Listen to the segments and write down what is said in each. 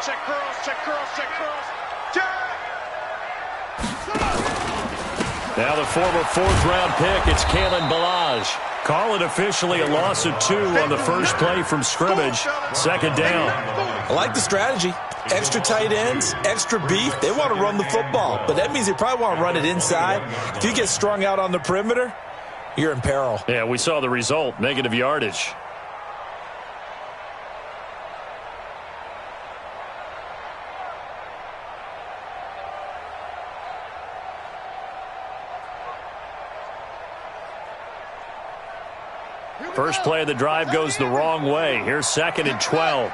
Check curls, check curls, check curls. Check! Now the former fourth-round pick, it's Kalen Ballage. Call it officially a loss of 2 on the first play from scrimmage. Second down. I like the strategy. Extra tight ends, extra beef. They want to run the football, but that means they probably want to run it inside. If you get strung out on the perimeter, you're in peril. Yeah, we saw the result, negative yardage. First play of the drive goes the wrong way. Here's 2nd and 12.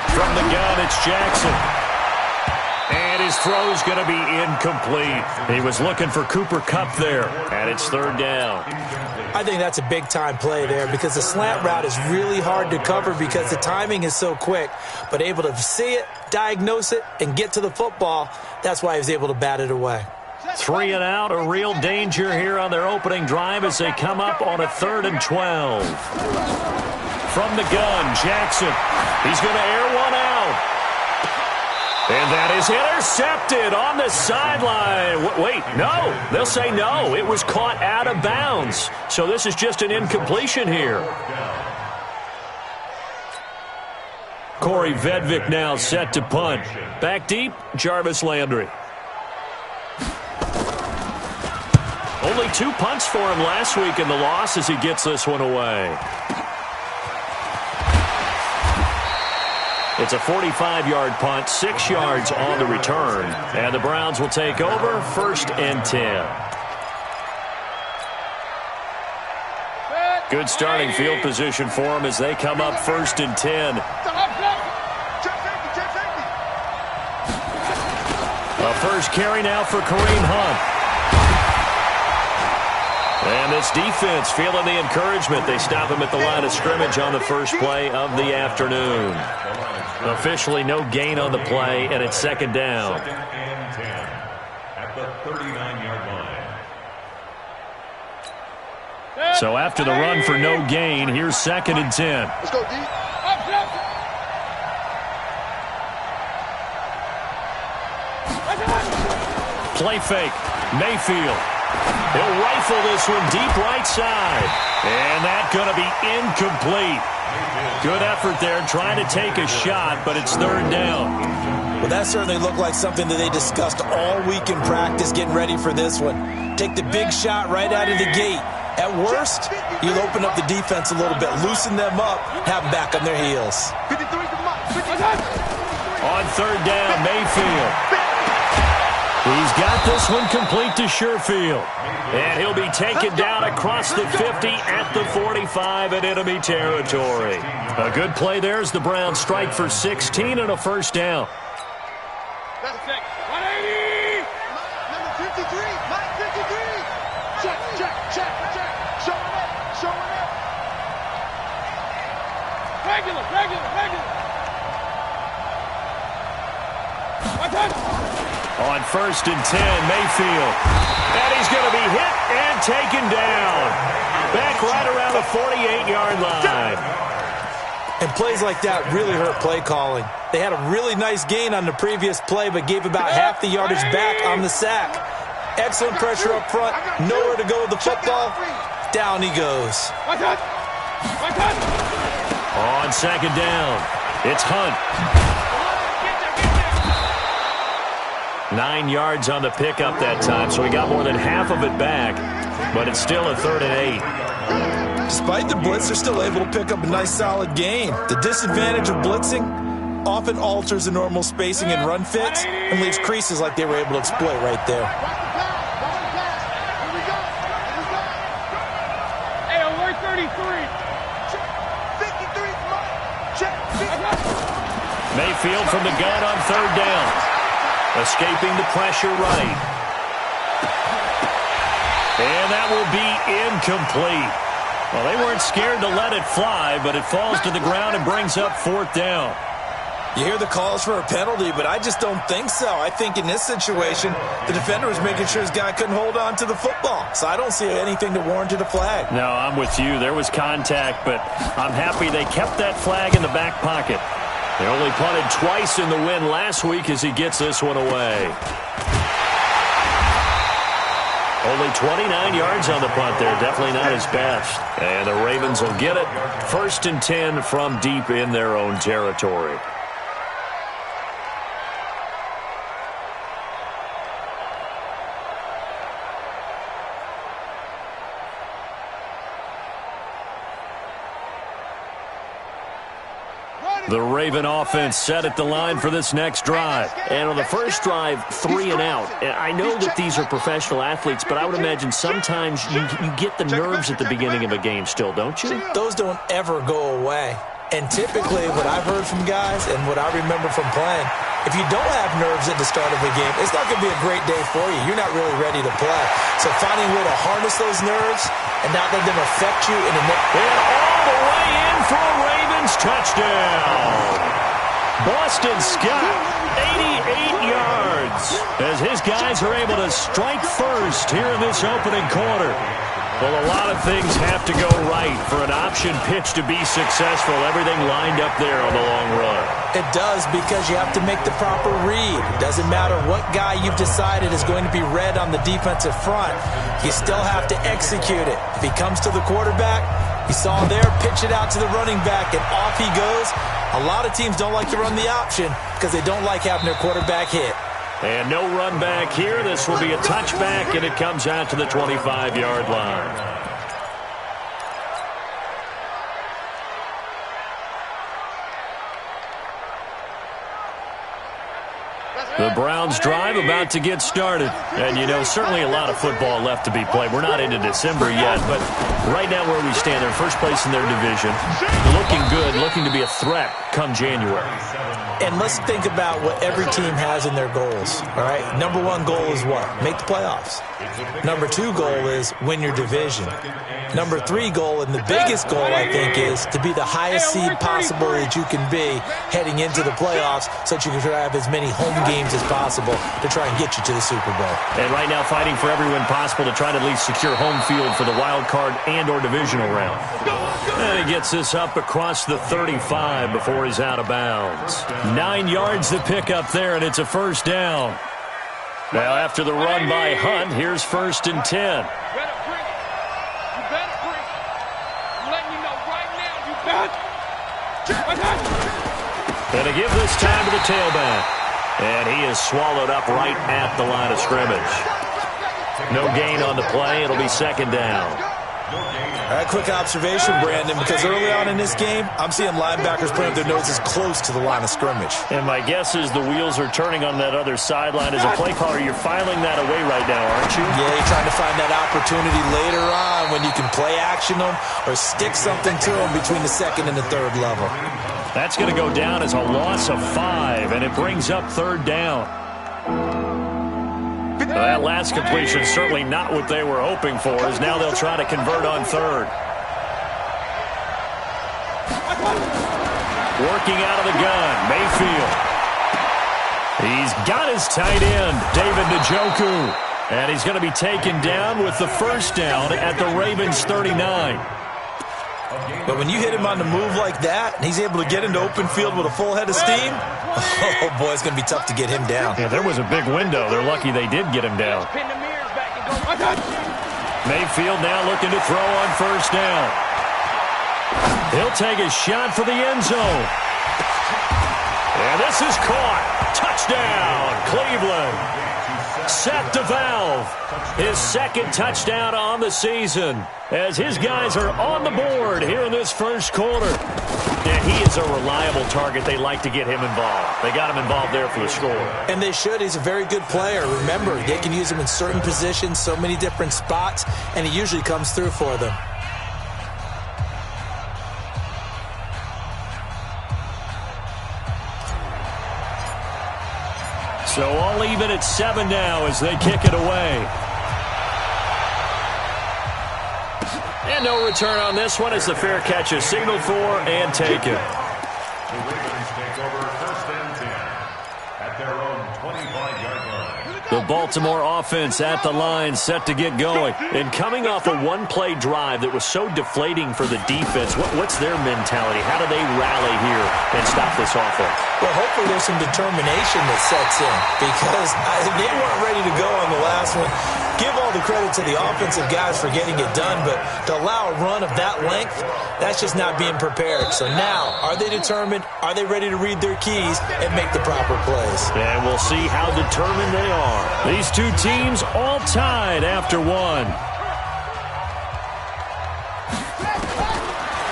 From the gun, it's Jackson. And his throw's going to be incomplete. He was looking for Cooper Kupp there, and it's 3rd down. I think that's a big-time play there because the slant route is really hard to cover because the timing is so quick. But able to see it, diagnose it, and get to the football, that's why he was able to bat it away. 3 and out, a real danger here on their opening drive as they come up on a 3rd and 12. From the gun, Jackson. He's going to air one out. And that is intercepted on the sideline. Wait, no. They'll say no. It was caught out of bounds. So this is just an incompletion here. Corey Vedvik now set to punt. Back deep, Jarvis Landry. Only 2 punts for him last week in the loss as he gets this one away. It's a 45-yard punt, 6 yards on the return. And the Browns will take over, 1st and 10. Good starting field position for them as they come up 1st and 10. A first carry now for Kareem Hunt. And this defense feeling the encouragement. They stop him at the line of scrimmage on the first play of the afternoon. Officially no gain on the play, and it's 2nd down. At the 39-yard line. So after the run for no gain, here's 2nd and 10. Let's go, D. Play fake. Mayfield. He'll rifle this one deep right side. And that's going to be incomplete. Good effort there trying to take a shot, but it's 3rd down. Well, that certainly looked like something that they discussed all week in practice getting ready for this one. Take the big shot right out of the gate. At worst, you'll open up the defense a little bit, loosen them up, have them back on their heels. On 3rd down, Mayfield. He's got this one complete to Sherfield. And he'll be taken down across the 50 at the 45 in enemy territory. A good play there as the Browns strike for 16 and a 1st down. That's 180! Number 53, Mike 53! Check, check, check, check. Showing up, showing up. Regular. On 1st and 10, Mayfield. And he's going to be hit and taken down. Back right around the 48-yard line. And plays like that really hurt play calling. They had a really nice gain on the previous play, but gave about half the yardage back on the sack. Excellent pressure up front. Nowhere to go with the football. Down he goes. On 2nd down, it's Hunt. 9 yards on the pickup that time, so he got more than half of it back, but it's still a 3rd and 8. Despite the blitz, they're still able to pick up a nice solid gain. The disadvantage of blitzing often alters the normal spacing and run fits and leaves creases like they were able to exploit right there. Hey, alert 33. 53, Mayfield from the gun on 3rd down. Escaping the pressure right. And that will be incomplete. Well, they weren't scared to let it fly, but it falls to the ground and brings up 4th down. You hear the calls for a penalty, but I just don't think so. I think in this situation, the defender was making sure his guy couldn't hold on to the football. So I don't see anything to warrant a flag. No, I'm with you. There was contact, but I'm happy they kept that flag in the back pocket. They only punted twice in the win last week as he gets this one away. Only 29 yards on the punt there. Definitely not his best. And the Ravens will get it. 1st and 10 from deep in their own territory. The Raven offense set at the line for this next drive. And on the first drive, 3 and out. And I know that these are professional athletes, but I would imagine sometimes you get the nerves at the beginning of a game still, don't you? Those don't ever go away. And typically what I've heard from guys and what I remember from playing, if you don't have nerves at the start of a game, it's not going to be a great day for you. You're not really ready to play. So finding a way to harness those nerves and not let them affect you in the next. And all the way in for a Ravens touchdown. Boston Scott, 88 yards, as his guys are able to strike first here in this opening quarter. Well, a lot of things have to go right for an option pitch to be successful. Everything lined up there on the long run. It does, because you have to make the proper read. It doesn't matter what guy you've decided is going to be read on the defensive front. You still have to execute it. If he comes to the quarterback, you saw him there, pitch it out to the running back, and off he goes. A lot of teams don't like to run the option because they don't like having their quarterback hit. And no run back here. This will be a touchback, and it comes out to the 25-yard line. The Browns drive about to get started. And, you know, certainly a lot of football left to be played. We're not into December yet, but right now where we stand, they're first place in their division. Looking good, looking to be a threat come January. And let's think about what every team has in their goals, all right? Number 1 goal is what? Make the playoffs. Number 2 goal is win your division. Number 3 goal, and the biggest goal, I think, is to be the highest seed possible that you can be heading into the playoffs so that you can have as many home games as possible to try and get you to the Super Bowl. And right now fighting for every win possible to try to at least secure home field for the wild card and or divisional round. And he gets this up across the 35 before he's out of bounds. 9 yards to pick up there, and it's a first down. Now after the run by Hunt, here's 1st and 10. And to give this time to the tailback. And he is swallowed up right at the line of scrimmage. No gain on the play. It'll be 2nd down. All right, quick observation, Brandon, because early on in this game, I'm seeing linebackers putting up their noses close to the line of scrimmage. And my guess is the wheels are turning on that other sideline. As a play caller, you're filing that away right now, aren't you? Yeah, you're trying to find that opportunity later on when you can play action them or stick something to them between the 2nd and the 3rd level. That's going to go down as a loss of 5, and it brings up 3rd down. That last completion certainly not what they were hoping for, as now they'll try to convert on 3rd. Working out of the gun, Mayfield. He's got his tight end, David Njoku. And he's going to be taken down with the first down at the Ravens' 39. But when you hit him on the move like that, and he's able to get into open field with a full head of steam, oh, boy, it's going to be tough to get him down. Yeah, there was a big window. They're lucky they did get him down. Mayfield now looking to throw on first down. He'll take a shot for the end zone. And this is caught. Touchdown, Cleveland. Seth DeValve, his 2nd touchdown on the season, as his guys are on the board here in this first quarter. And he is a reliable target. They like to get him involved. They got him involved there for the score. And they should. He's a very good player. Remember, they can use him in certain positions, so many different spots, and he usually comes through for them. So all even at 7 now as they kick it away. And no return on this one as the fair catch is signaled for and taken. The Ravens take over 1st The Baltimore offense at the line, set to get going. And coming off a one-play drive that was so deflating for the defense, what's their mentality? How do they rally here and stop this offense? Well, hopefully there's some determination that sets in because they weren't ready to go on the last one. Give all the credit to the offensive guys for getting it done, but to allow a run of that length, that's just not being prepared. So now, are they determined? Are they ready to read their keys and make the proper plays? And we'll see how determined they are. These two teams all tied after one.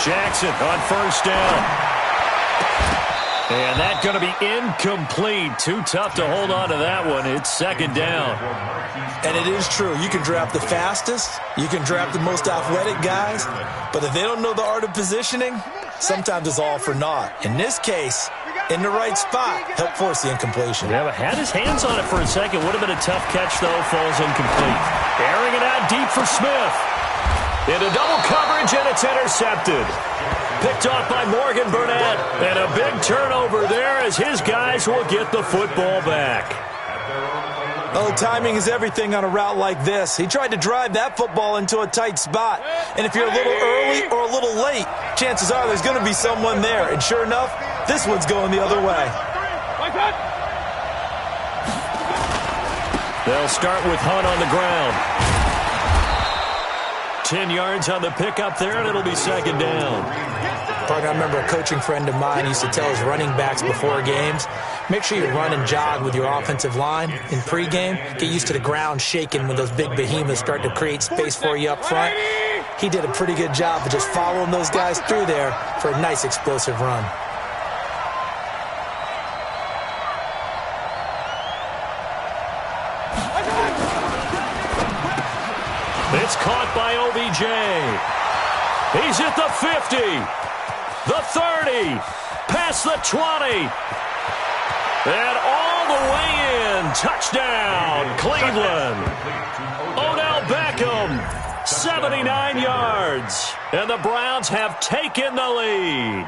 Jackson on first down. And that's going to be incomplete. Too tough to hold on to that one. It's second down. And it is true. You can draft the fastest. You can draft the most athletic guys. But if they don't know the art of positioning, sometimes it's all for naught. In this case, in the right spot, help force the incompletion. Yeah, but had his hands on it for a second. Would have been a tough catch, though. Falls incomplete. Airing it out deep for Smith. Into double coverage, and it's intercepted. Picked off by Morgan Burnett. And a big turnover there as his guys will get the football back. Oh, timing is everything on a route like this. He tried to drive that football into a tight spot. And if you're a little early or a little late, chances are there's going to be someone there. And sure enough, this one's going the other way. They'll start with Hunt on the ground. 10 yards on the pickup there, and it'll be second down. Partner, I remember a coaching friend of mine used to tell his running backs before games, make sure you run and jog with your offensive line in pregame. Get used to the ground shaking when those big behemoths start to create space for you up front. He did a pretty good job of just following those guys through there for a nice explosive run. It's caught by OBJ. He's at the 50, the 30, past the 20, and all the way in. Touchdown, Cleveland. Odell Beckham, 79 yards, and the Browns have taken the lead.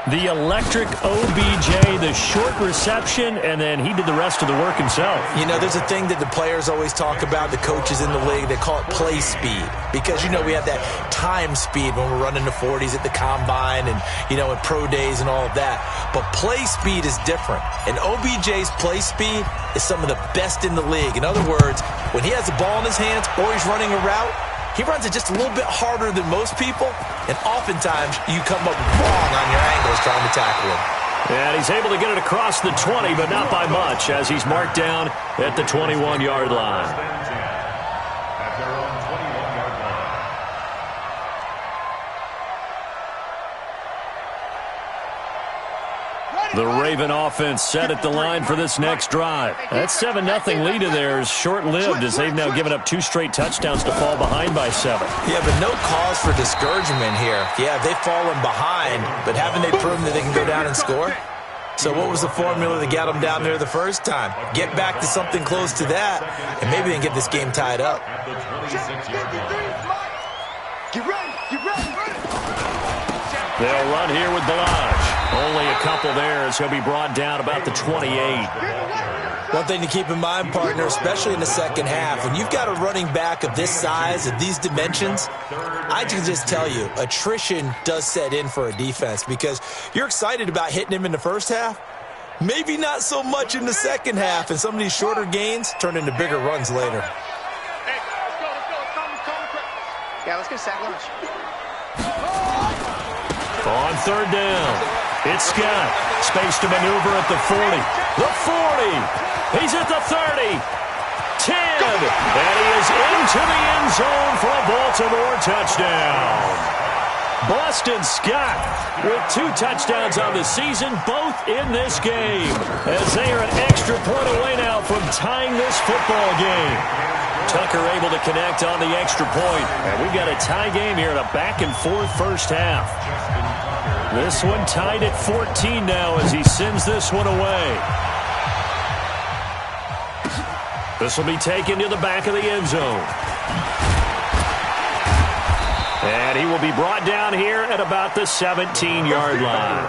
The electric OBJ, the short reception, and then he did the rest of the work himself. You know, there's a thing that the players always talk about, the coaches in the league, they call it play speed. Because, you know, we have that time speed when we're running the 40s at the combine and, you know, at pro days and all of that. But play speed is different. And OBJ's play speed is some of the best in the league. In other words, when he has the ball in his hands or he's running a route, he runs it just a little bit harder than most people, and oftentimes you come up wrong on your angles trying to tackle him. And he's able to get it across the 20, but not by much, as he's marked down at the 21-yard line. The Raven offense set at the line for this next drive. That 7-0 lead of theirs short-lived as they've now given up 2 straight touchdowns to fall behind by 7. Yeah, but no cause for discouragement here. Yeah, they've fallen behind, but haven't they proven that they can go down and score? So what was the formula that got them down there the first time? Get back to something close to that, and maybe they can get this game tied up. Get ready, get ready. They'll run here with Balaj. Only a couple there as he'll be brought down about the 28. One thing to keep in mind, partner, especially in the second half, when you've got a running back of this size, of these dimensions, I can just tell you, attrition does set in for a defense because you're excited about hitting him in the first half. Maybe not so much in the second half, and some of these shorter gains turn into bigger runs later. Hey, let's go. Yeah, let's get a sack lunch. On third down, it's Scott. Space to maneuver at the 40. The 40. He's at the 30. 10. And he is into the end zone for a Baltimore touchdown. Boston Scott with 2 touchdowns on the season, both in this game, as they are an extra point away now from tying this football game. Tucker able to connect on the extra point. And we've got a tie game here in a back-and-forth first half. This one tied at 14 now as he sends this one away. This will be taken to the back of the end zone. And he will be brought down here at about the 17-yard line.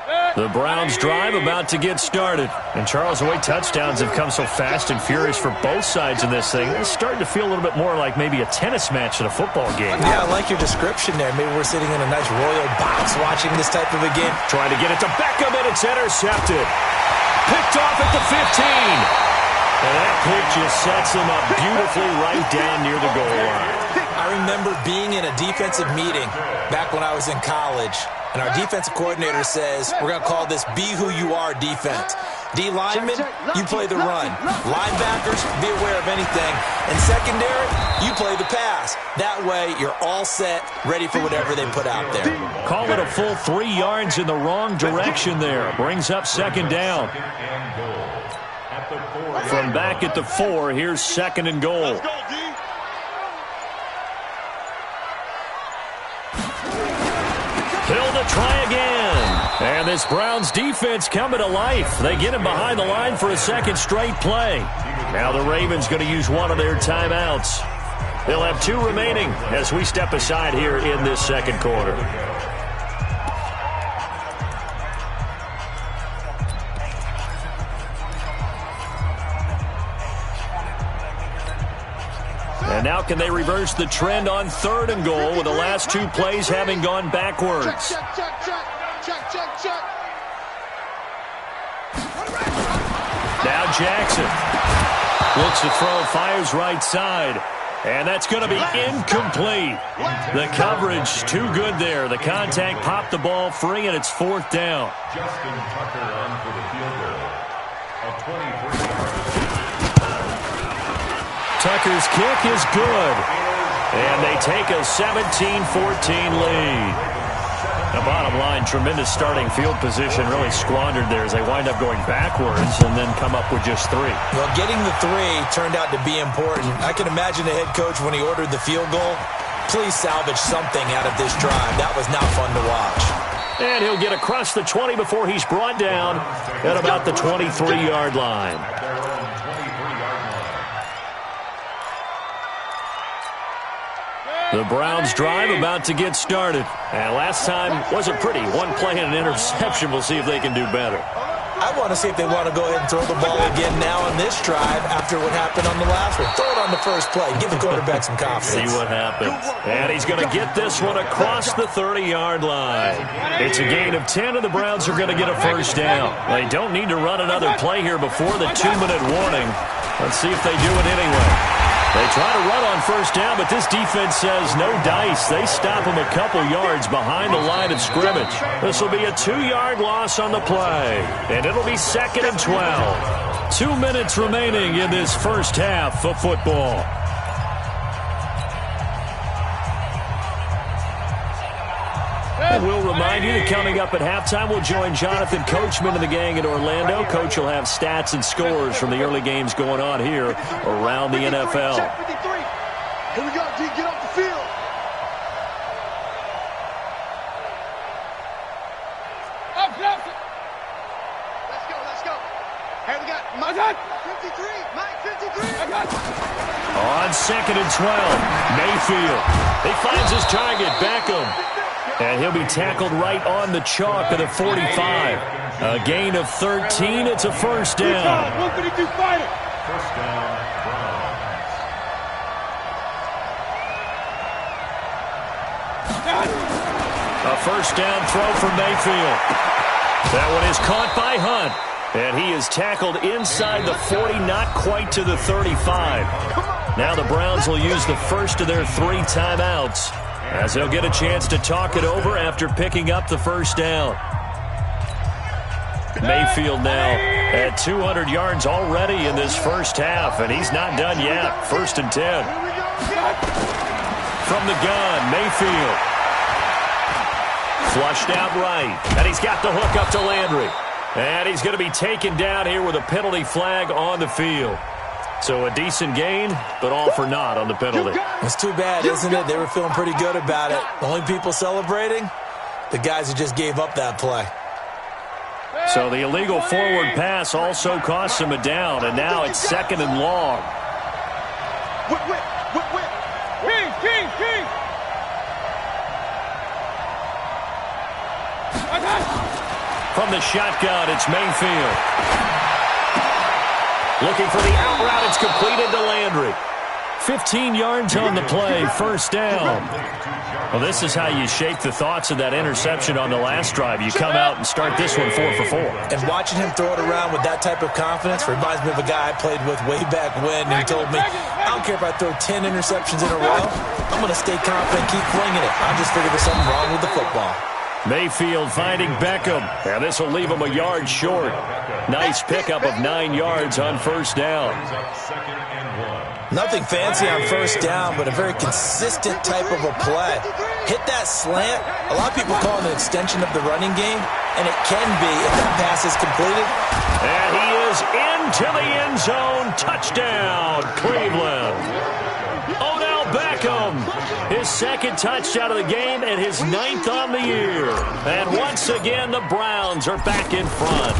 The Browns drive about to get started. And Charles, the way touchdowns have come so fast and furious for both sides in this thing, it's starting to feel a little bit more like maybe a tennis match than a football game. Yeah, I like your description there. Maybe we're sitting in a nice royal box watching this type of a game. Trying to get it to Beckham, and it's intercepted. Picked off at the 15. And that pick just sets him up beautifully right down near the goal line. I remember being in a defensive meeting back when I was in college, and our defensive coordinator says, we're going to call this Be Who You Are defense. D linemen, you play the run. Linebackers, be aware of anything. And secondary, you play the pass. That way, you're all set, ready for whatever they put out there. Call it a full 3 yards in the wrong direction there. Brings up second down. From back at the 4, here's second and goal. Hill to try again. And this Browns defense coming to life. They get him behind the line for a second straight play. Now the Ravens going to use one of their timeouts. They'll have 2 remaining as we step aside here in this second quarter. And now can they reverse the trend on third and goal with the last 2 plays having gone backwards? Check. Now Jackson looks to throw, fires right side. And that's going to be incomplete. The coverage too good there. The contact popped the ball free, and it's 4th down. Justin Tucker on for the field goal. A 23-yard. Tucker's kick is good. And they take a 17-14 lead. The bottom line, tremendous starting field position, really squandered there as they wind up going backwards and then come up with just 3. Well, getting the 3 turned out to be important. I can imagine the head coach when he ordered the field goal. Please salvage something out of this drive. That was not fun to watch. And he'll get across the 20 before he's brought down at about the 23-yard line. The Browns drive about to get started. And last time wasn't pretty. 1 play and an interception. We'll see if they can do better. I want to see if they want to go ahead and throw the ball again now on this drive after what happened on the last one. Throw it on the first play. Give the quarterback some confidence. See what happens. And he's going to get this one across the 30-yard line. It's a gain of 10, and the Browns are going to get a first down. They don't need to run another play here before the 2-minute warning. Let's see if they do it anyway. They try to run on first down, but this defense says no dice. They stop him a couple yards behind the line of scrimmage. This will be a 2-yard loss on the play, and it'll be 2nd and 12. 2 minutes remaining in this first half of football. And we'll remind you that coming up at halftime, we'll join Jonathan Coachman and the gang in Orlando. Coach will have stats and scores from the early games going on here around the NFL. Check 53. Here we go, D. Get off the field. Let's go. Hey, we got Mike 53. Mike 53. On 2nd and 12, Mayfield. He finds his target, Beckham. And he'll be tackled right on the chalk of the 45. A gain of 13. It's a first down. 152 fighter. First down, Browns. A first down throw from Mayfield. That one is caught by Hunt. And he is tackled inside the 40, not quite to the 35. Now the Browns will use the first of their 3 timeouts, as they'll get a chance to talk it over after picking up the first down. Mayfield now at 200 yards already in this first half, and he's not done yet. 1st and 10. From the gun, Mayfield. Flushed out right, and he's got the hook up to Landry. And he's going to be taken down here with a penalty flag on the field. So a decent gain, but all for naught on the penalty. It's too bad, isn't it? They were feeling pretty good about it. The only people celebrating, the guys who just gave up that play. So the illegal forward pass also costs him a down, and now it's 2nd and long. Whip. King. From the shotgun, it's Mayfield. Looking for the out route. It's completed to Landry. 15 yards on the play, first down. Well, this is how you shape the thoughts of that interception on the last drive. You come out and start this one 4 for 4. And watching him throw it around with that type of confidence reminds me of a guy I played with way back when. And he told me, I don't care if I throw 10 interceptions in a row. I'm going to stay confident, keep flinging it. I just figured there's something wrong with the football. Mayfield finding Beckham. And this will leave him a yard short. Nice pickup of 9 yards on first down. Nothing fancy on first down, but a very consistent type of a play. Hit that slant. A lot of people call it an extension of the running game, and it can be if that pass is completed. And he is into the end zone. Touchdown, Cleveland. Odell Beckham, his second touchdown of the game and his 9th on the year. And once again, the Browns are back in front.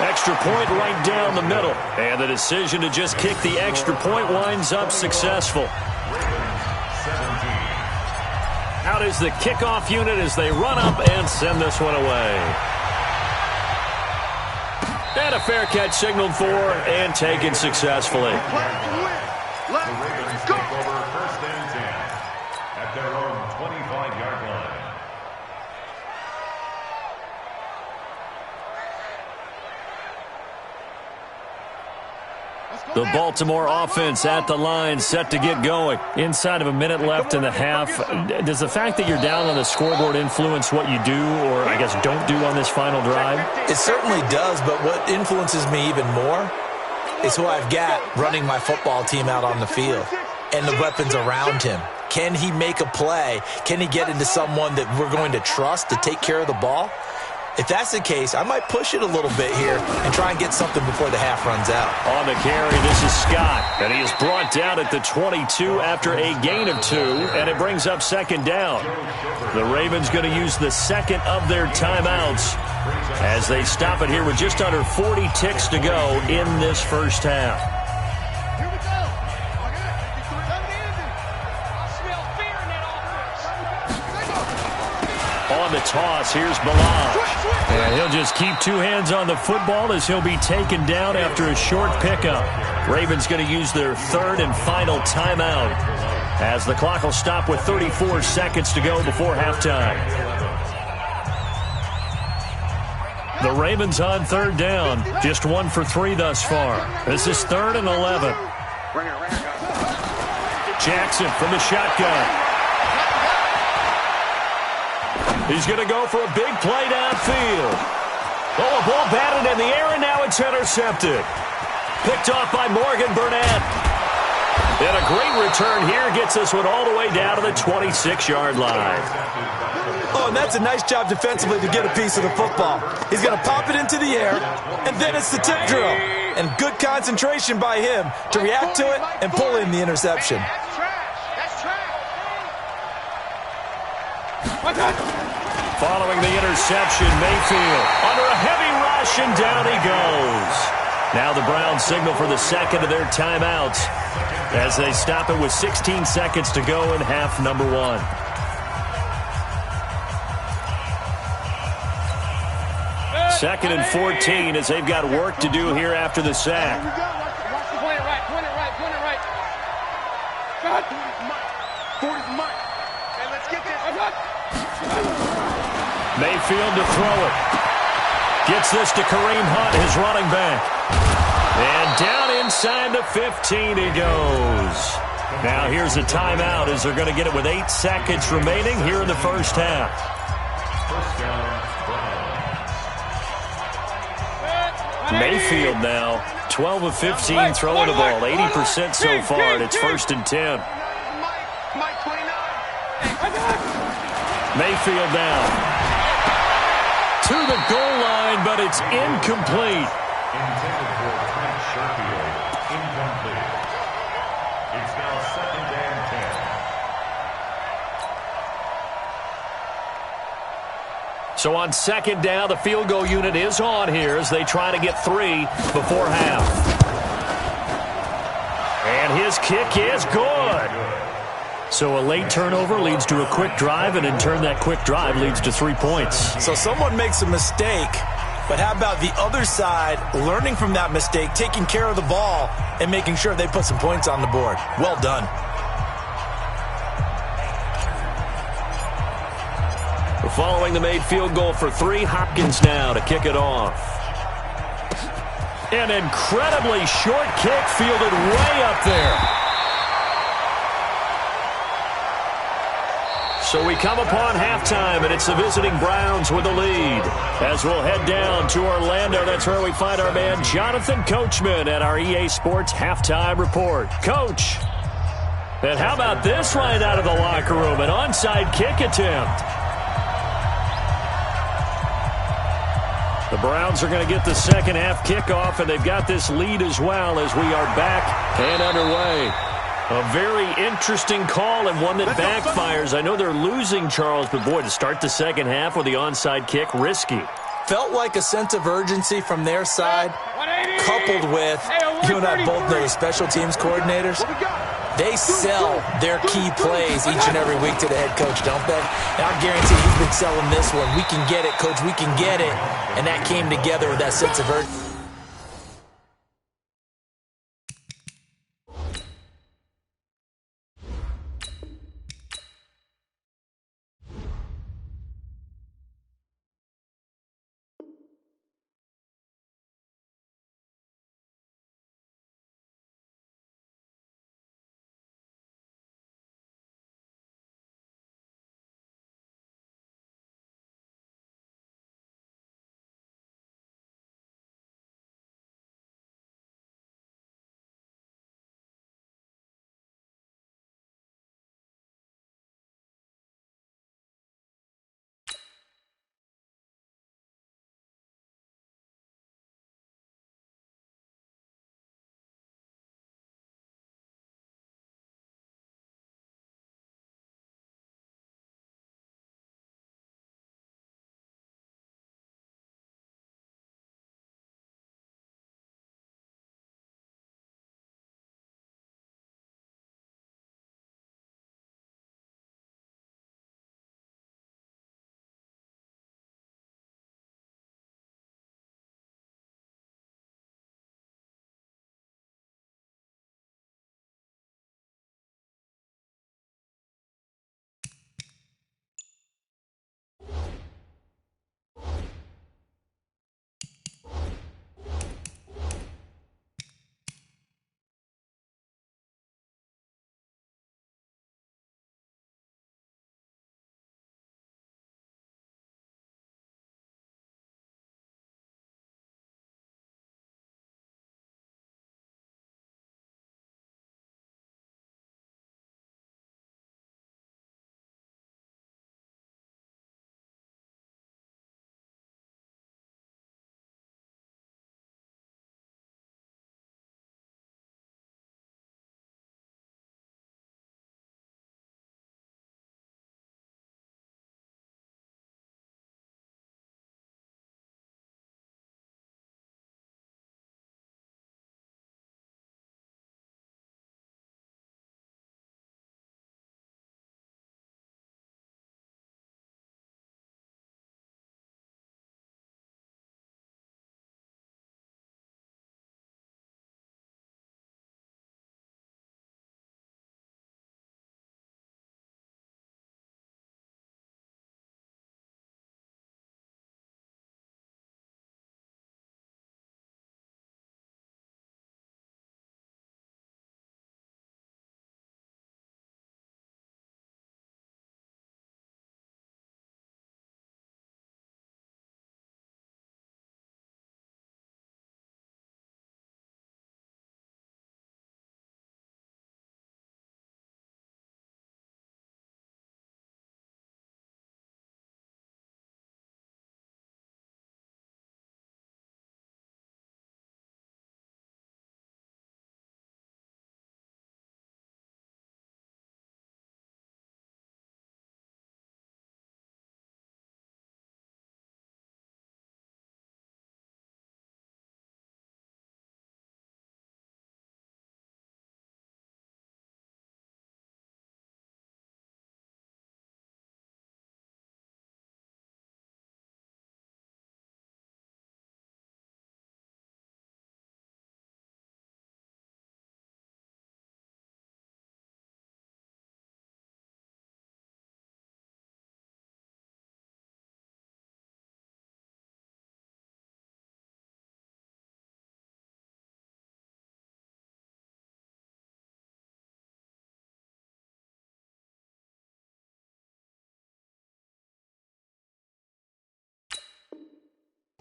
Extra point right down the middle. And the decision to just kick the extra point winds up successful. Out is the kickoff unit as they run up and send this one away. And a fair catch signaled for and taken successfully. The Ravens take over first and 10 at their own 25-yard line. The Baltimore offense at the line, set to get going. Inside of a minute left in the half. Does the fact that you're down on the scoreboard influence what you do, or I guess don't do on this final drive? It certainly does, but what influences me even more is who I've got running my football team out on the field and the weapons around him. Can he make a play? Can he get into someone that we're going to trust to take care of the ball? If that's the case, I might push it a little bit here and try and get something before the half runs out. On the carry, this is Scott, and he is brought down at the 22 after a gain of 2, and it brings up second down. The Ravens going to use the second of their timeouts as they stop it here with just under 40 ticks to go in this first half. On the toss, here's Balaj. And he'll just keep 2 hands on the football as he'll be taken down after a short pickup. Ravens going to use their third and final timeout as the clock will stop with 34 seconds to go before halftime. The Ravens on third down, just 1 for 3 thus far. This is 3rd and 11. Jackson from the shotgun. He's going to go for a big play downfield. Oh, a ball batted in the air, and now it's intercepted. Picked off by Morgan Burnett. And a great return here gets this one all the way down to the 26-yard line. Oh, and that's a nice job defensively to get a piece of the football. He's going to pop it into the air, and then it's the tip drill. And good concentration by him to react to it and pull in the interception. Following the interception, Mayfield under a heavy rush, and down he goes. Now the Browns signal for the second of their timeouts as they stop it with 16 seconds to go in half number 1. Second and 14 as they've got work to do here after the sack. Point it right. God. Hey, let's get this. Mayfield to throw it. Gets this to Kareem Hunt, his running back. And down inside the 15 he goes. Now here's a timeout as they're going to get it with 8 seconds remaining here in the first half. First down, Browns. Mayfield now, 12 of 15 throwing the ball, 80% so far, and it's 1st and 10. Mayfield now to the goal line, but it's incomplete. Intended for Trent Sherfield. Incomplete. It's now 2nd and 10. So on second down, the field goal unit is on here as they try to get 3 before half. And his kick is good. So a late turnover leads to a quick drive, and in turn that quick drive leads to 3 points. So someone makes a mistake, but how about the other side learning from that mistake, taking care of the ball, and making sure they put some points on the board? Well done. Following the made field goal for 3, Hopkins now to kick it off. An incredibly short kick fielded way up there. So we come upon halftime, and it's the visiting Browns with the lead. As we'll head down to Orlando, that's where we find our man Jonathan Coachman at our EA Sports Halftime Report. Coach, and how about this right out of the locker room? An onside kick attempt. The Browns are going to get the second half kickoff, and they've got this lead as well as we are back and underway. A very interesting call and one that backfires. I know they're losing, Charles, but boy, to start the second half with the onside kick, risky. Felt like a sense of urgency from their side, coupled with, you and I both know the special teams coordinators. They sell their key plays each and every week to the head coach, don't they? And I guarantee he's been selling this one. We can get it, coach. We can get it. And that came together with that sense of urgency.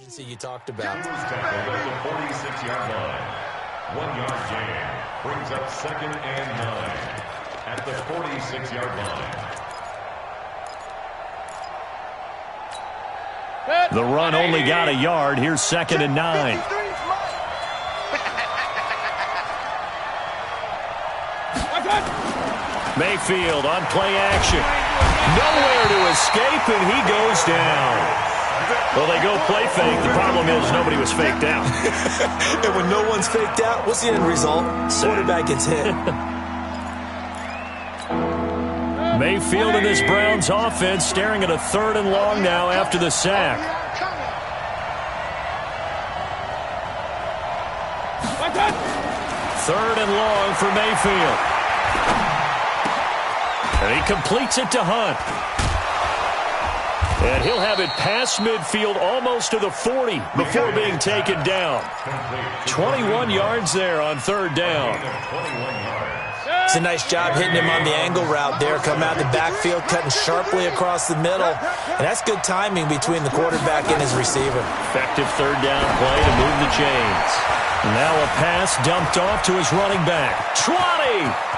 efficiency you talked about. He was tackled at the 46-yard line. 1 yard gain brings up 2nd and 9 at the 46-yard line. The run only got a yard. Here's 2nd and 9. Mayfield on play action. Nowhere to escape, and he goes down. Well, they go play fake. The problem is nobody was faked out. And when no one's faked out, what's the end result? Quarterback gets hit. Mayfield and this Browns offense staring at a 3rd and long now after the sack. Third and long for Mayfield. And he completes it to Hunt. And he'll have it past midfield almost to the 40 before being taken down. 21 yards there on 3rd down. It's a nice job hitting him on the angle route there. Come out the backfield, cutting sharply across the middle. And that's good timing between the quarterback and his receiver. Effective 3rd down play to move the chains. Now a pass dumped off to his running back. 20!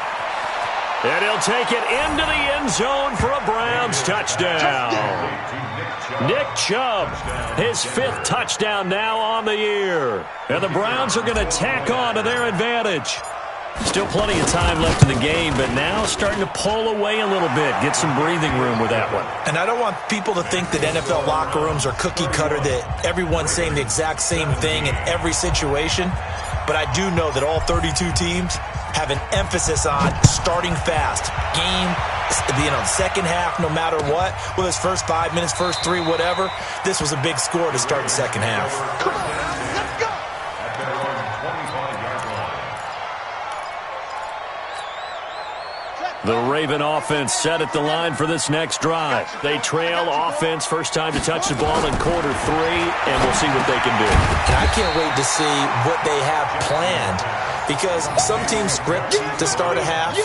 And he'll take it into the end zone for a Browns touchdown. Nick Chubb, his 5th touchdown now on the year. And the Browns are going to tack on to their advantage. Still plenty of time left in the game, but now starting to pull away a little bit. Get some breathing room with that one. And I don't want people to think that NFL locker rooms are cookie cutter, that everyone's saying the exact same thing in every situation. But I do know that all 32 teams have an emphasis on starting fast. Game, second half, no matter what. Whether it's first 5 minutes, first 3, whatever. This was a big score to start the second half. Come on, let's go. At their own 25-yard line. The Raven offense set at the line for this next drive. They trail offense, first time to touch the ball in quarter 3, and we'll see what they can do. And I can't wait to see what they have planned, because some teams script to start a half.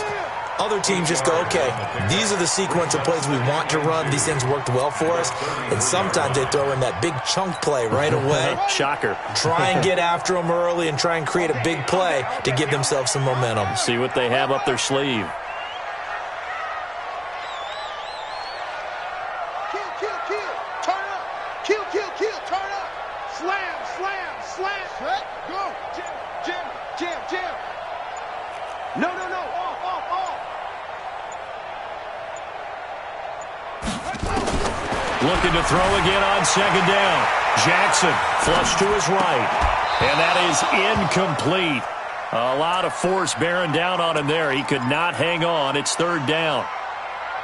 Other teams just go, okay, these are the sequence of plays we want to run. These things worked well for us. And sometimes they throw in that big chunk play right away. Shocker. Try and get after them early and try and create a big play to give themselves some momentum. See what they have up their sleeve. Looking to throw again on 2nd down. Jackson flush to his right. And that is incomplete. A lot of force bearing down on him there. He could not hang on. It's 3rd down.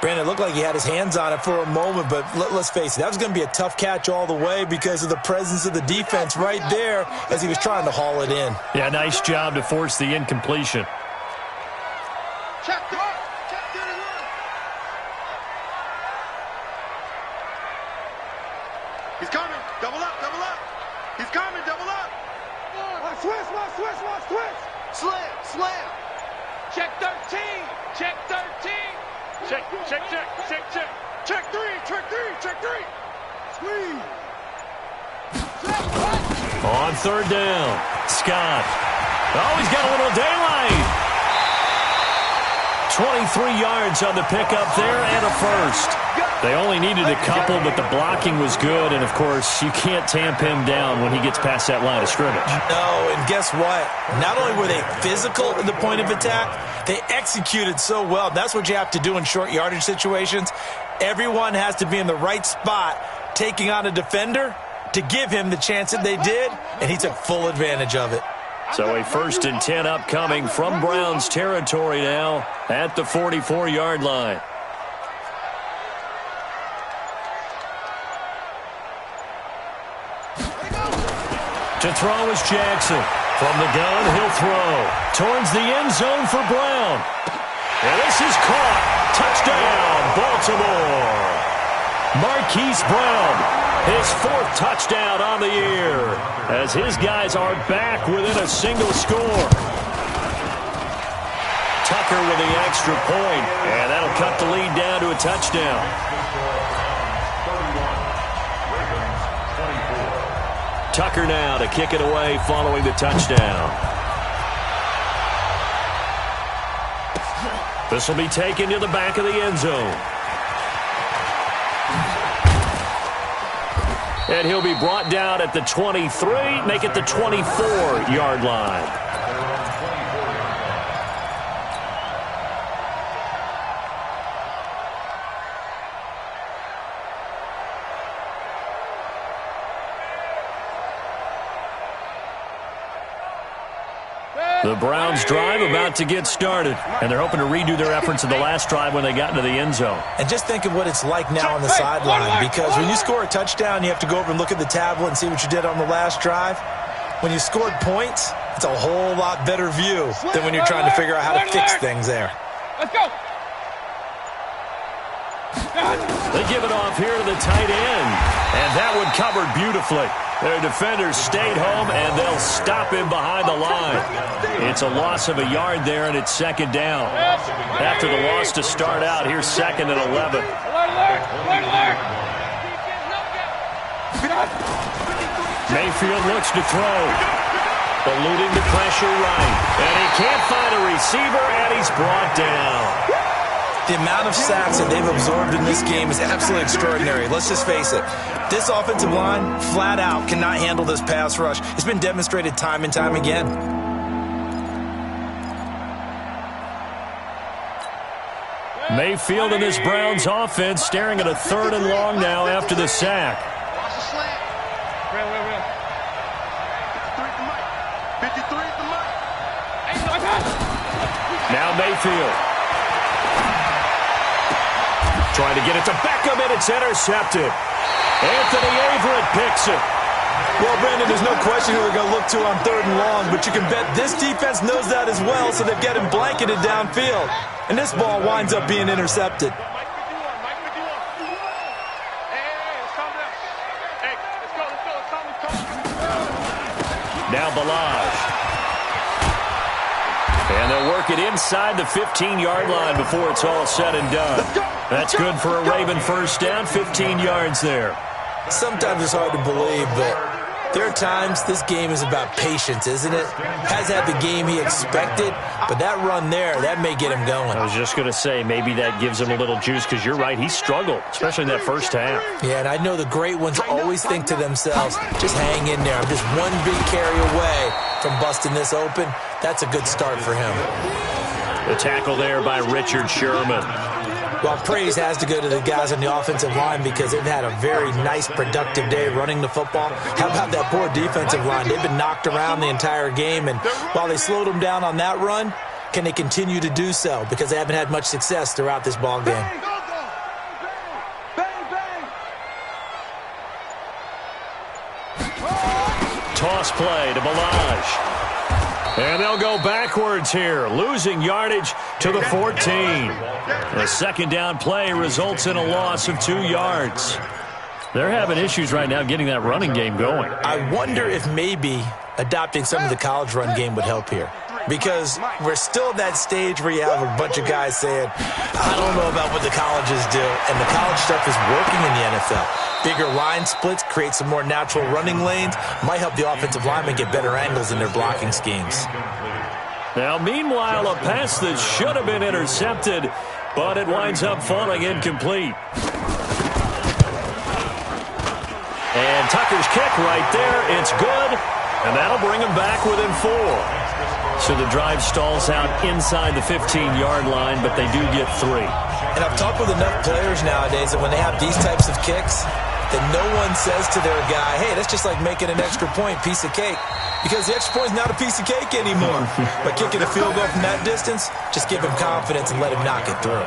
Brandon, it looked like he had his hands on it for a moment, but let's face it, that was going to be a tough catch all the way because of the presence of the defense right there as he was trying to haul it in. Yeah, nice job to force the incompletion. Check the He's coming. Double up, double up. He's coming, double up. Switch. Slam. Check 13. Check 13. Check. Check 3. Squeeze. On 3rd down, Scott. Oh, he's got a little daylight. 23 yards on the pickup there and a first. They only needed a couple, but the blocking was good. And, of course, you can't tamp him down when he gets past that line of scrimmage. No, and guess what? Not only were they physical at the point of attack, they executed so well. That's what you have to do in short yardage situations. Everyone has to be in the right spot taking on a defender to give him the chance that they did, and he took full advantage of it. So a 1st and 10 upcoming from Browns territory now at the 44-yard line. To throw is Jackson. From the gun, he'll throw towards the end zone for Brown. And this is caught. Touchdown, Baltimore. Marquise Brown, his 4th touchdown on the year, as his guys are back within a single score. Tucker with the extra point, and that'll cut the lead down to a touchdown. Tucker now to kick it away following the touchdown. This will be taken to the back of the end zone. And he'll be brought down at the 23, make it the 24-yard line. The Browns drive about to get started, and they're hoping to redo their efforts in the last drive when they got into the end zone. And just think of what it's like now on the sideline, because when you score a touchdown, you have to go over and look at the tablet and see what you did on the last drive. When you scored points, it's a whole lot better view than when you're trying to figure out how to fix things there. Let's go. They give it off here to the tight end, and that one covered beautifully. Their defenders stayed home, and they'll stop him behind the line. It's a loss of a yard there, and it's second down. After the loss to start out, here's second and 11. Mayfield looks to throw. Eluding the pressure right. And he can't find a receiver, and he's brought down. The amount of sacks that they've absorbed in this game is absolutely extraordinary. Let's just face it. This offensive line, flat out, cannot handle this pass rush. It's been demonstrated time and time again. Mayfield and this Browns offense staring at a third and long now after the sack. Watch the slant. Real. 53 at the mic. Now Mayfield. Trying to get it to Beckham, and it's intercepted. Anthony Averett picks it. Well, Brandon, there's no question who they're going to look to on third and long, but you can bet this defense knows that as well, so they've got him blanketed downfield. And this ball winds up being intercepted. Now Balaj. And they'll work it inside the 15-yard line before it's all said and done. That's good for a Raven first down, 15 yards there. Sometimes it's hard to believe, but there are times this game is about patience, isn't it? Has had the game he expected, but that run there, that may get him going. I was just going to say, maybe that gives him a little juice, because you're right, he struggled, especially in that first half. Yeah, and I know the great ones always think to themselves, just hang in there. I'm just one big carry away from busting this open. That's a good start for him. The tackle there by Richard Sherman. Well, praise has to go to the guys on the offensive line because they've had a very nice, productive day running the football. How about that poor defensive line? They've been knocked around the entire game, and while they slowed them down on that run, can they continue to do so? Because they haven't had much success throughout this ball game. Toss play to Balaj. And they'll go backwards here, losing yardage to the 14. The second down play results in a loss of 2 yards. They're having issues right now getting that running game going. I wonder if maybe adopting some of the college run game would help here. Because we're still at that stage where you have a bunch of guys saying, I don't know about what the colleges do. And the college stuff is working in the NFL. Bigger line splits, create some more natural running lanes, might help the offensive linemen get better angles in their blocking schemes. Now, meanwhile, a pass that should have been intercepted, but it winds up falling incomplete. And Tucker's kick right there, it's good, and that'll bring him back within 4. So the drive stalls out inside the 15-yard line, but they do get 3. And I've talked with enough players nowadays that when they have these types of kicks, that no one says to their guy, hey, that's just like making an extra point, piece of cake. Because the extra point is not a piece of cake anymore. By kicking a field goal from that distance, just give him confidence and let him knock it through.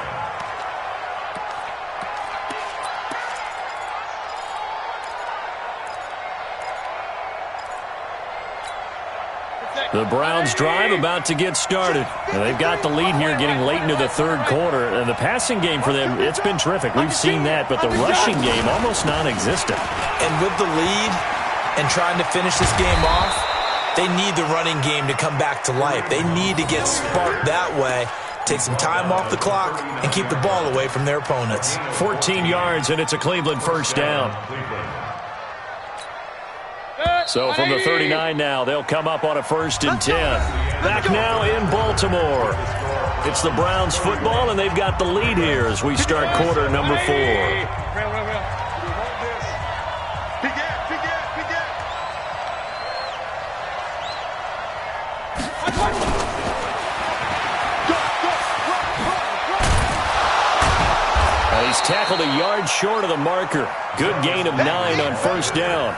The Browns drive about to get started. And they've got the lead here getting late into the third quarter. And the passing game for them, it's been terrific. We've seen that, but the rushing game almost non-existent. And with the lead and trying to finish this game off, they need the running game to come back to life. They need to get sparked that way, take some time off the clock, and keep the ball away from their opponents. 14 yards, and it's a Cleveland first down. So from the 39 now, they'll come up on a 1st and 10. Back now in Baltimore. It's the Browns football, and they've got the lead here as we start quarter number 4. He's tackled a yard short of the marker. Good gain of 9 on 1st down.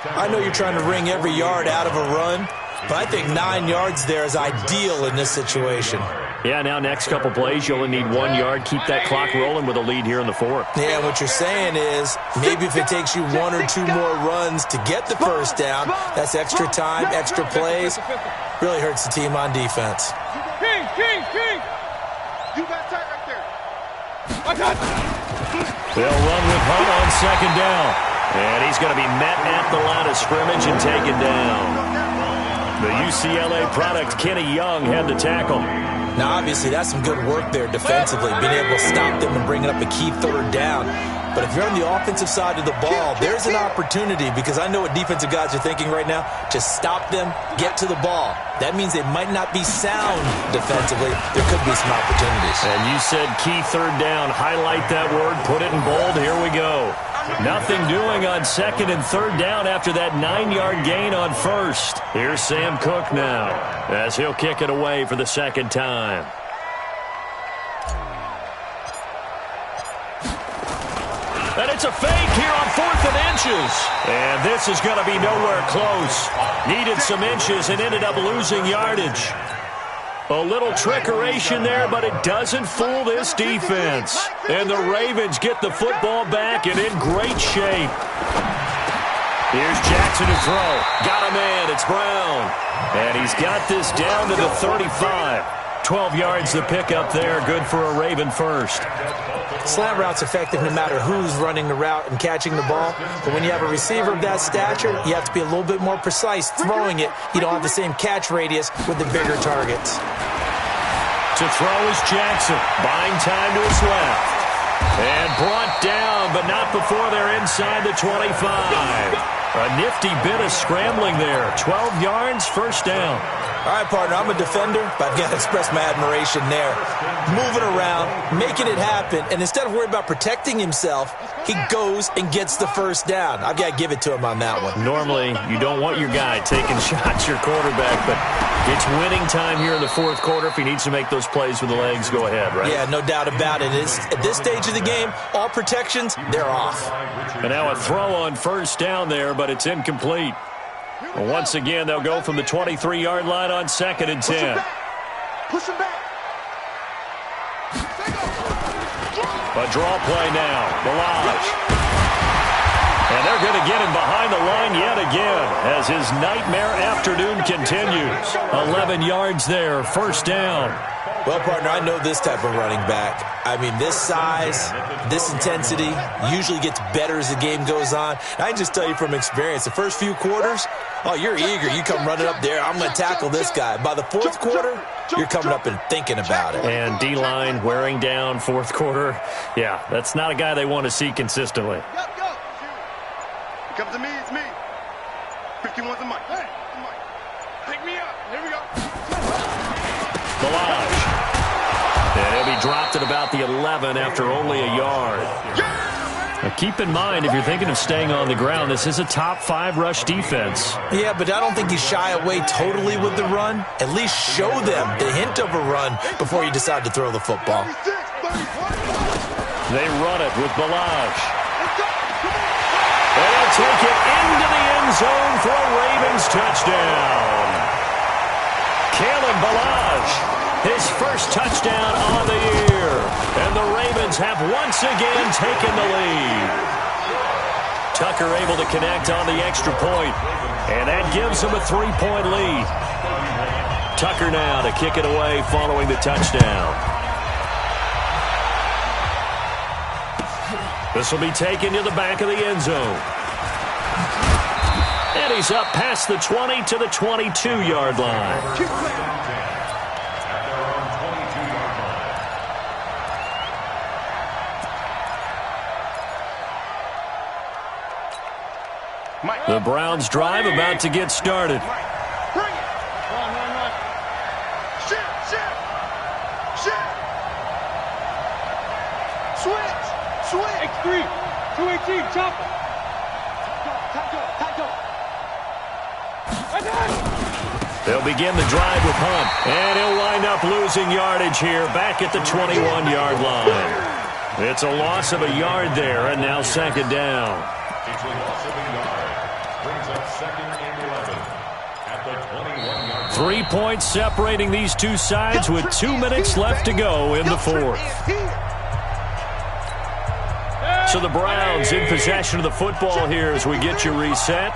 I know you're trying to wring every yard out of a run, but I think 9 yards there is ideal in this situation. Yeah, now next couple plays, you only need 1 yard. Keep that clock rolling with a lead here in the 4th. Yeah, what you're saying is maybe if it takes you 1 or 2 more runs to get the 1st down, that's extra time, extra plays. Really hurts the team on defense. King! You got tight right there. They'll run with Hunt on 2nd down. And he's going to be met at the line of scrimmage and taken down. The UCLA product, Kenny Young, had the tackle. Now, obviously, that's some good work there defensively, being able to stop them and bringing up a key 3rd down. But if you're on the offensive side of the ball, there's an opportunity, because I know what defensive guys are thinking right now. Just stop them, get to the ball. That means they might not be sound defensively. There could be some opportunities. And you said key 3rd down. Highlight that word. Put it in bold. Here we go. Nothing doing on 2nd and 3rd down after that 9-yard gain on 1st. Here's Sam Cook now as he'll kick it away for the 2nd time. And it's a fake here on 4th and inches. And this is going to be nowhere close. Needed some inches and ended up losing yardage. A little trickeration there, but it doesn't fool this defense. And the Ravens get the football back and in great shape. Here's Jackson to throw. Got a man. It's Brown. And he's got this down to the 35. 12 yards to pick up there. Good for a Raven 1st. Slant route's effective no matter who's running the route and catching the ball. But when you have a receiver of that stature, you have to be a little bit more precise throwing it. You don't have the same catch radius with the bigger targets. To throw is Jackson. Buying time to his left. And brought down, but not before they're inside the 25. A nifty bit of scrambling there. 12 yards, 1st down. All right, partner, I'm a defender, but I've got to express my admiration there. Moving around, making it happen, and instead of worrying about protecting himself, he goes and gets the 1st down. I've got to give it to him on that one. Normally, you don't want your guy taking shots, your quarterback, but it's winning time here in the 4th quarter. If he needs to make those plays with the legs, go ahead, right? Yeah, no doubt about it. At this stage of the game, all protections, they're off. And now a throw on 1st down there, but it's incomplete. Well, once again, they'll go from the 23-yard line on 2nd and 10. Push him back. A draw play now. Balaj. And they're going to get him behind the line yet again as his nightmare afternoon continues. 11 yards there, 1st down. Well, partner, I know this type of running back. I mean, this size, this intensity usually gets better as the game goes on. And I can just tell you from experience, the first few quarters, oh, you're eager. You come running up there, I'm going to tackle this guy. By the 4th quarter, you're coming up and thinking about it. And D-line wearing down 4th quarter. Yeah, that's not a guy they want to see consistently. Go. Come to me, it's me. 51's the mic. Hey, pick me up. Here we go. Balaj. And he'll be dropped at about the 11 after only a yard. Now keep in mind, if you're thinking of staying on the ground, this is a top 5 rush defense. Yeah, but I don't think you shy away totally with the run. At least show them the hint of a run before you decide to throw the football. They run it with Balaj. And they'll take it into the end zone for a Ravens touchdown. Kalen Balaj. His 1st touchdown on the year. And the Ravens have once again taken the lead. Tucker able to connect on the extra point. And that gives him a 3-point lead. Tucker now to kick it away following the touchdown. This will be taken to the back of the end zone. And he's up past the 20 to the 22-yard line. The Browns drive about to get started. Bring it. Run. Shift. Switch. X3. 218. Chopper. Tackle. They'll begin the drive with Hunt. And he'll wind up losing yardage here back at the 21-yard line. It's a loss of a yard there, and now second down. It's a loss of a yard. Brings up second and 11 at the 21-yard line. 3 points separating these two sides with 2 minutes left to go in the fourth. So the Browns in possession of the football here as we get you reset.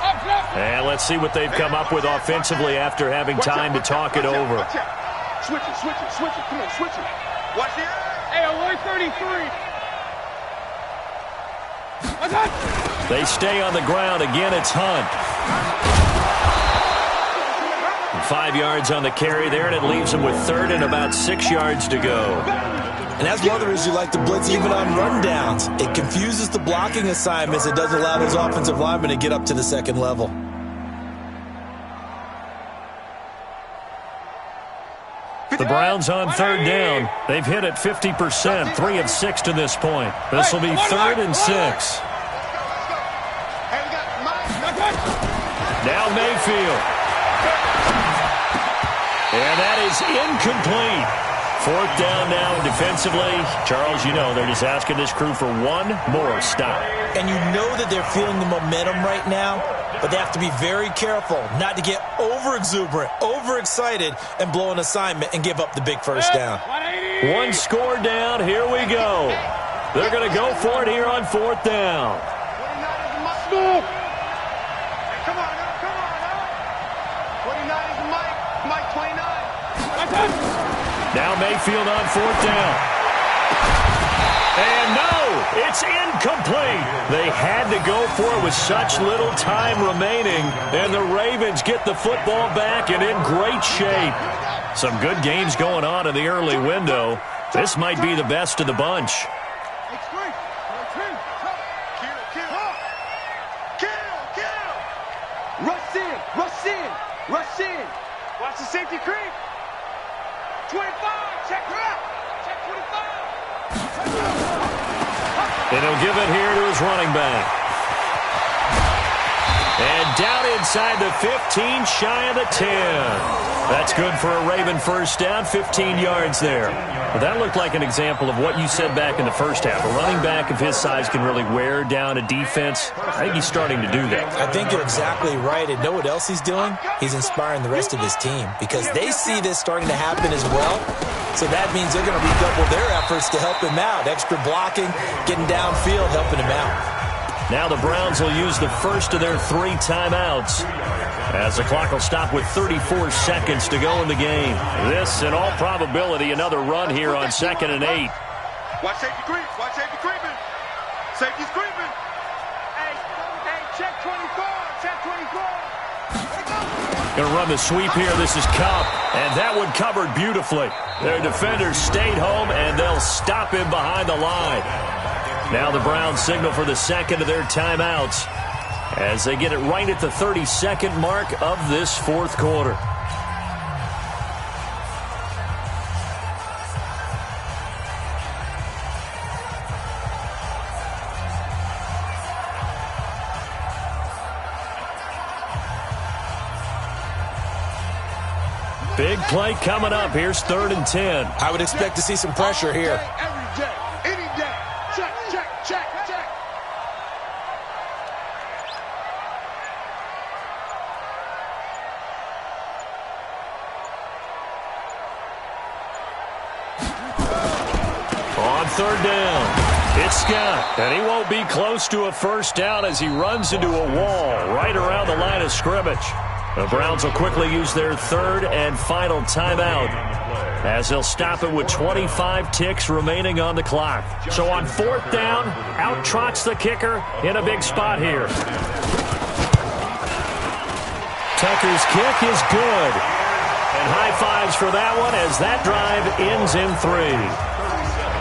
And let's see what they've come up with offensively after having time to talk it over. Switch it. Come on, switch it. Watch the eye. Hey, 133. They stay on the ground. Again, it's Hunt. 5 yards on the carry there, and it leaves him with third and about 6 yards to go. And that's one of the reasons you like to blitz even on rundowns. It confuses the blocking assignments. It doesn't allow those offensive linemen to get up to the second level. The Browns on third down. They've hit it 50%, 3 of 6 to this point. This will be 3rd and 6. Now Mayfield. And that is incomplete. 4th down now defensively. Charles, you know they're just asking this crew for one more stop. And you know that they're feeling the momentum right now, but they have to be very careful not to get over-exuberant, over-excited, and blow an assignment and give up the big first down. 1 score down. Here we go. They're going to go for it here on 4th down. Come on. 29 is Mike 29. Now Mayfield on 4th down. And no, it's incomplete. They had to go for it with such little time remaining, and the Ravens get the football back and in great shape. Some good games going on in the early window. This might be the best of the bunch. Rush in. Watch the safety creep. 25. Check 25. And he'll give it here to his running back. And down inside the 15, shy of the 10. That's good for a Raven first down, 15 yards there. But that looked like an example of what you said back in the first half. A running back of his size can really wear down a defense. I think he's starting to do that. I think you're exactly right. And know what else he's doing? He's inspiring the rest of his team because they see this starting to happen as well. So that means they're going to redouble their efforts to help him out. Extra blocking, getting downfield, helping him out. Now the Browns will use the first of their 3 timeouts as the clock will stop with 34 seconds to go in the game. This, in all probability, another run here on 2nd and 8. Watch safety creep. Watch safety creeping. Safety's creeping. Hey, check 24. Check 24. Going to run the sweep here. This is Cup, and that one covered beautifully. Their defenders stayed home, and they'll stop him behind the line. Now the Browns signal for the second of their timeouts as they get it right at the 32nd mark of this 4th quarter. Big play coming up. Here's 3rd and 10. I would expect to see some pressure here. Every day, any day. Check. On 3rd down, it's Scott, and he won't be close to a first down as he runs into a wall right around the line of scrimmage. The Browns will quickly use their 3rd and final timeout as they'll stop it with 25 ticks remaining on the clock. So on 4th down, out trots the kicker in a big spot here. Tucker's kick is good. And high fives for that one as that drive ends in 3.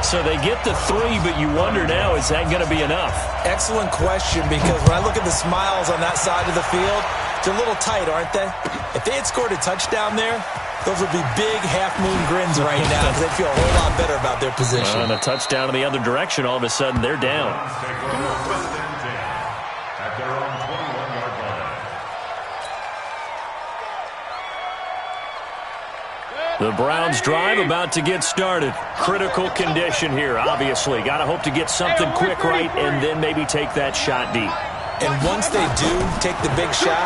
So they get the 3, but you wonder now, is that going to be enough? Excellent question, because when I look at the smiles on that side of the field, they're a little tight, aren't they? If they had scored a touchdown there, those would be big half-moon grins right now because they feel a whole lot better about their position. And a touchdown in the other direction, all of a sudden they're down. At their own 21-yard line. The Browns drive about to get started. Critical condition here, obviously. Got to hope to get something quick right and then maybe take that shot deep. And once they do take the big shot,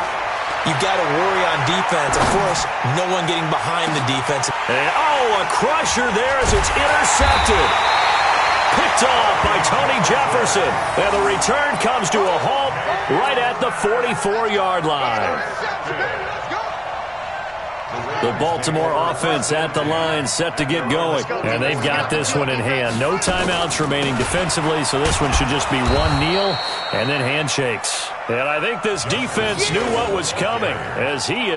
you got to worry on defense. Of course, no one getting behind the defense. And, a crusher there as it's intercepted. Picked off by Tony Jefferson. And the return comes to a halt right at the 44-yard line. The Baltimore offense at the line, set to get going. And they've got this one in hand. No timeouts remaining defensively, so this one should just be one kneel and then handshakes. And I think this defense knew what was coming as he